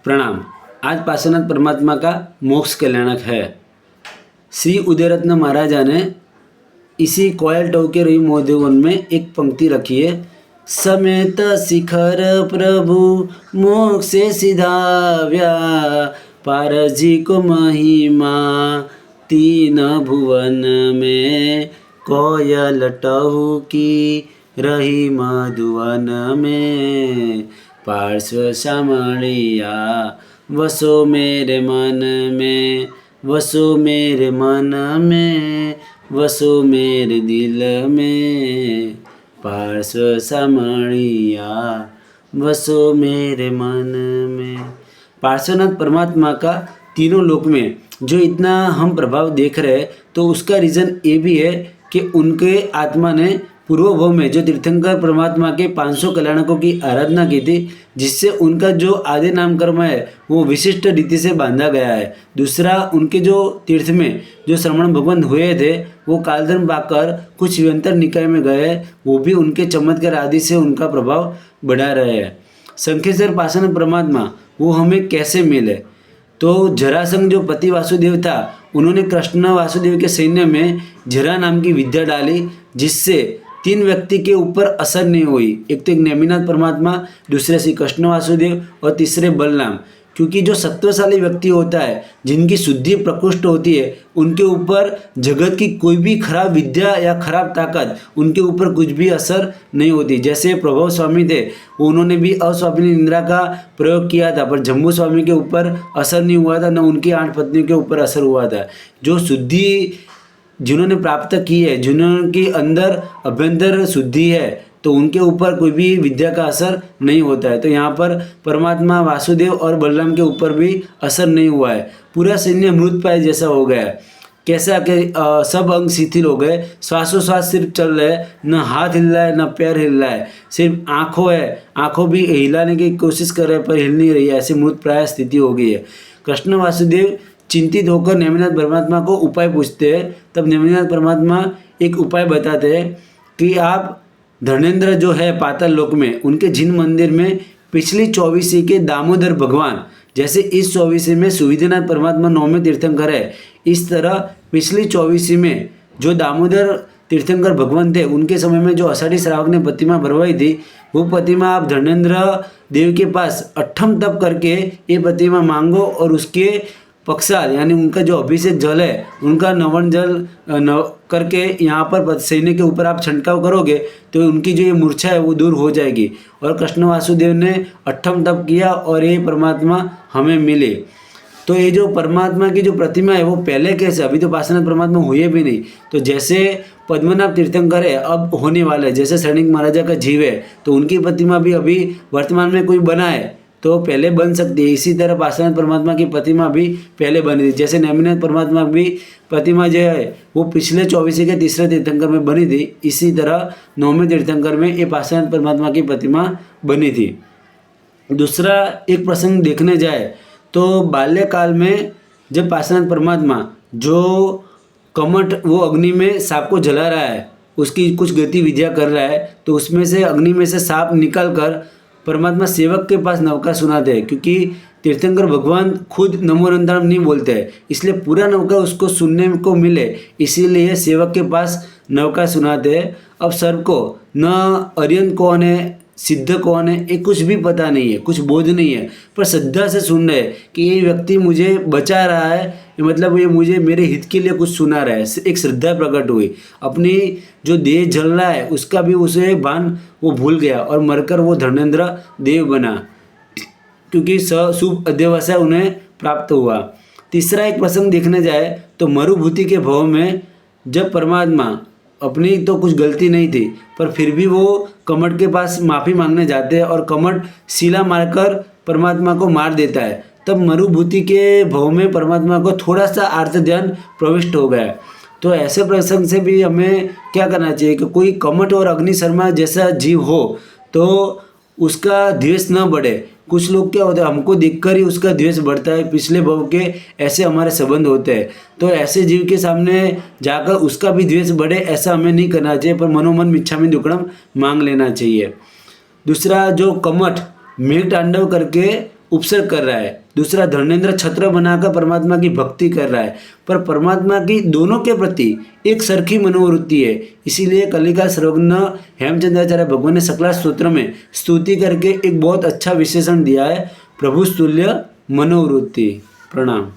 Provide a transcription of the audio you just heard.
प्रणाम। आज पार्श्वनाथ परमात्मा का मोक्ष कल्याणक है। श्री उदयरत्न महाराजा ने इसी कोयल टोके रही मोदेवन में एक पंक्ति रखी है। समेत शिखर प्रभु मोक्षे सिधाव्या, पारजी को महिमा तीन भुवन में, कोयल टहु की रही मधुवन में, पार्श्व सामड़िया वसो मेरे मन में, वसो मेरे मन में, वसो मेरे दिल में, पार्श्व सामड़िया वसो मेरे मन में। पार्श्वनाथ परमात्मा का तीनों लोक में जो इतना हम प्रभाव देख रहे हैं, तो उसका रीज़न ये भी है कि उनके आत्मा ने पूर्व भव में जो तीर्थंकर परमात्मा के 500 कल्याणकों की आराधना की थी, जिससे उनका जो आदि नाम कर्म है वो विशिष्ट रीति से बांधा गया है। दूसरा, उनके जो तीर्थ में जो श्रवण भगवान हुए थे वो कालधर्म पाकर कुछ व्यंतर निकाय में गए, वो भी उनके चमत्कार आदि से उनका प्रभाव बढ़ा रहे हैं। शंखेश्वर पार्श्वनाथ परमात्मा वो हमें कैसे मिले? तो जरासंध जो पति वासुदेव था, उन्होंने कृष्ण वासुदेव के सैन्य में जरा नाम की विद्या डाली, जिससे 3 व्यक्ति के ऊपर असर नहीं हुई। एक तो एक नेमिनाथ परमात्मा, दूसरे श्री कृष्ण वासुदेव और तीसरे बलराम। क्योंकि जो सत्वशाली व्यक्ति होता है, जिनकी शुद्धि प्रकृष्ट होती है, उनके ऊपर जगत की कोई भी खराब विद्या या खराब ताकत उनके ऊपर कुछ भी असर नहीं होती। जैसे प्रभव स्वामी थे, उन्होंने भी अस्वामिनी निंद्रा का प्रयोग किया था, पर जम्बू स्वामी के ऊपर असर नहीं हुआ था, न उनकी 8 पत्नियों के ऊपर असर हुआ था। जो शुद्धि जिन्होंने प्राप्त की है, जिन्होंने अंदर अभ्यंतर शुद्धि है, तो उनके ऊपर कोई भी विद्या का असर नहीं होता है। तो यहाँ पर परमात्मा वासुदेव और बलराम के ऊपर भी असर नहीं हुआ है। पूरा सैन्य मृतप्राय जैसा हो गया है। कैसा कि सब अंग शिथिल हो गए, श्वासोश्वास सिर्फ चल रहे हैं, न हाथ हिल रहा है न पैर हिल रहा है, सिर्फ आँखों है, आँखों भी हिलाने की कोशिश कर रहे हैं पर हिल नहीं रही है, ऐसी मृतप्राय स्थिति हो गई है। कृष्ण वासुदेव चिंतित होकर नेमिनाथ परमात्मा को उपाय पूछते हैं। तब नेमिनाथ परमात्मा एक उपाय बताते हैं कि आप धर्मेंद्र जो है पाताल लोक में, उनके जिन मंदिर में पिछली 24 के दामोदर भगवान, जैसे इस 24 में सुविधिनाथ परमात्मा 9वें तीर्थंकर है, इस तरह पिछली 24 में जो दामोदर तीर्थंकर भगवान थे, उनके समय में जो आषाढ़ी श्रावक ने प्रतिमा भरवाई थी, वो प्रतिमा आप धर्मेंद्र देव के पास 8 तप करके ये प्रतिमा मांगो और उसके पक्षाल यानी उनका जो अभिषेक जल है, उनका नवन जल करके यहाँ पर सैन्य के ऊपर आप छंटकाव करोगे तो उनकी जो ये मूर्छा है वो दूर हो जाएगी। और कृष्ण वासुदेव ने 8 तप किया और ये परमात्मा हमें मिले। तो ये जो परमात्मा की जो प्रतिमा है वो पहले कैसे, अभी तो पार्श्वनाथ परमात्मा हुए भी नहीं, तो जैसे पद्मनाभ तीर्थंकर है अब होने वाले, जैसे सैनिक महाराजा का जीव है, तो उनकी प्रतिमा भी अभी वर्तमान में कोई बना है तो पहले बन सकती है। इसी तरह पार्श्वनाथ परमात्मा की प्रतिमा भी पहले बनी थी। जैसे नेमिनाथ परमात्मा भी प्रतिमा जो है वो पिछले 24 के तीसरे तीर्थंकर में बनी थी, इसी तरह 9वें तीर्थंकर में ये पार्श्वनाथ परमात्मा की प्रतिमा बनी थी। दूसरा एक प्रसंग देखने जाए तो बाल्यकाल में जब पार्श्वनाथ परमात्मा जो कमठ वो अग्नि में सांप को जला रहा है, उसकी कुछ गतिविधियाँ कर रहा है, तो उसमें से अग्नि में से सांप निकल कर परमात्मा सेवक के पास नवका सुनाते हैं। क्योंकि तीर्थंकर भगवान खुद नमो अनंतरम नहीं बोलते हैं, इसलिए पूरा नवका उसको सुनने को मिले, इसीलिए सेवक के पास नवका सुनाते हैं। अब सर को न अर्यन कौन है, सिद्ध कौन है, ये कुछ भी पता नहीं है, कुछ बोध नहीं है, पर श्रद्धा से सुन रहे हैं कि ये व्यक्ति मुझे बचा रहा है, मतलब ये मुझे मेरे हित के लिए कुछ सुना रहा है। एक श्रद्धा प्रकट हुई। अपनी जो देह जल रहा है उसका भी उसे भान वो भूल गया और मरकर वो धर्मेंद्र देव बना, क्योंकि शुभ अध्यवसाय उन्हें प्राप्त हुआ। तीसरा एक प्रसंग देखने जाए तो मरुभूति के भव में जब परमात्मा, अपनी तो कुछ गलती नहीं थी पर फिर भी वो कमठ के पास माफ़ी मांगने जाते हैं और कमठ शिला मारकर परमात्मा को मार देता है, तब मरुभूति के भव में परमात्मा को थोड़ा सा आर्त ध्यान प्रविष्ट हो गया। तो ऐसे प्रसंग से भी हमें क्या करना चाहिए कि कोई कमठ और अग्नि शर्मा जैसा जीव हो तो उसका द्वेष न बढ़े। कुछ लोग क्या होता है, हमको देखकर ही उसका द्वेष बढ़ता है, पिछले भव के ऐसे हमारे संबंध होते हैं, तो ऐसे जीव के सामने जाकर उसका भी द्वेष बढ़े ऐसा हमें नहीं करना चाहिए, पर मनोमन मिच्छामि दुक्कडम मांग लेना चाहिए। दूसरा, जो कमठ मेघ तांडव करके उपसर्ग कर रहा है, दूसरा धर्मेंद्र छत्र बनाकर परमात्मा की भक्ति कर रहा है, पर परमात्मा की दोनों के प्रति एक सरखी मनोवृत्ति है। इसीलिए कलिका सर्वज्ञ हेमचंद्राचार्य भगवान ने सकला स्तोत्र में स्तुति करके एक बहुत अच्छा विशेषण दिया है, प्रभु तुल्य मनोवृत्ति। प्रणाम।